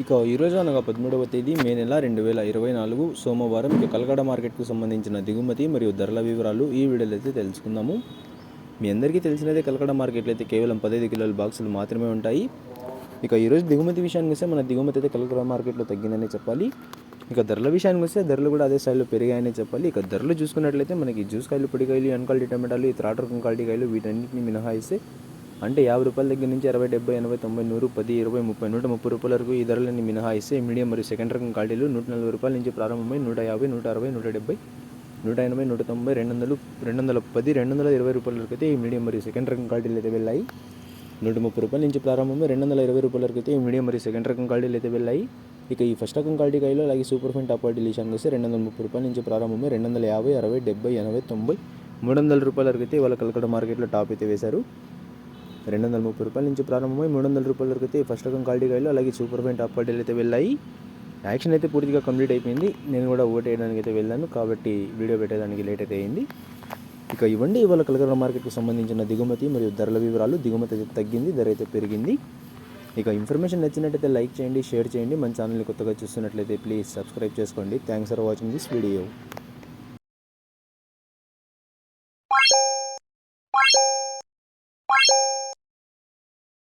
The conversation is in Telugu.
ఇక ఈరోజు అనగా 13వ తేదీ మే నెల 2024 సోమవారం ఇక కలకడ మార్కెట్కు సంబంధించిన దిగుమతి మరియు ధరల వివరాలు ఈ వీడియోలో అయితే తెలుసుకుందాము. మీ అందరికీ తెలిసినదే కలకడ మార్కెట్లో అయితే కేవలం 15 కిలోల బాక్సులు మాత్రమే ఉంటాయి. ఇక ఈరోజు దిగుమతి విషయానికి వస్తే మన దిగుమతి అయితే కలకడ మార్కెట్లో తగ్గిందనే చెప్పాలి. ఇక ధరల విషయానికి వస్తే ధరలు కూడా అదే స్థాయిలో పెరిగాయని చెప్పాలి. ఇక ధరలు చూసుకున్నట్లయితే మనకి జ్యూస్ కాయలు, పొడికాయలు, ఎన్కాలిటీ టమాటాలు, ఈ త్రాట రకం క్వాలిటీ కాయలు వీటన్నింటిని మినహాయిస్తే అంటే 50 రూపాయల దగ్గర నుంచి 60, 70, 80, 90, 100, 10, 20, 30, 130 రూపాయల వరకు ఈ ధరలన్నీ మినహాయిస్తే మీడియం మరియు సెకండ్ రకం క్వాలిటీలు 140 రూపాయల నుంచి ప్రారంభమై 150, 160, 170, 180, 190, 200, 210, 220 రూపాయల వరకు అయితే ఈ మీడియం మరియు సెకండ్ రకం క్వాలిటీలు అయితే వెళ్ళాయి. 130 రూపాయల నుంచి ప్రారంభమై 220 రూపాయల వరకు అయితే ఈ మీడియం మరియు సెకండ్ రకం క్వాలిటీలు అయితే వెళ్ళాయి. ఇక ఈ ఫస్ట్ రకం క్వాలిటీ కాయలు అలాగే సూపర్ ఫైన్ టాప్ క్వాలిటీ విషయానికి వస్తే 230 రూపాయల నుంచి ప్రారంభమై 250, 60, 70, 80, 90, 300 రూపాయల వరకు అయితే ఇవాళ కలకడ మార్కెట్లో టాప్ అయితే వేశారు. 230 రూపాయల నుంచి ప్రారంభమై 300 రూపాయల వరకు అయితే ఫస్ట్ రకం క్వాలిటీ కాయలు అలాగే సూపర్ ఫైన్ టాప్ క్వాలిటీలు అయితే వెళ్ళాయి. యాక్షన్ అయితే పూర్తిగా కంప్లీట్ అయిపోయింది. నేను కూడా ఓట్ వేయడానికి అయితే వెళ్ళాను కాబట్టి వీడియో పెట్టేదానికి లేట్ అయితే అయింది. ఇక ఇవ్వండి ఇవాళ కలకడ మార్కెట్కి సంబంధించిన దిగుమతి మరియు ధరల వివరాలు. దిగుమతి అయితే తగ్గింది, ధర అయితే పెరిగింది. ఇక ఇన్ఫర్మేషన్ నచ్చినట్టయితే లైక్ చేయండి, షేర్ చేయండి. మన ఛానల్ని కొత్తగా చూస్తున్నట్లయితే ప్లీజ్ సబ్స్క్రైబ్ చేసుకోండి. Thanks for watching this video.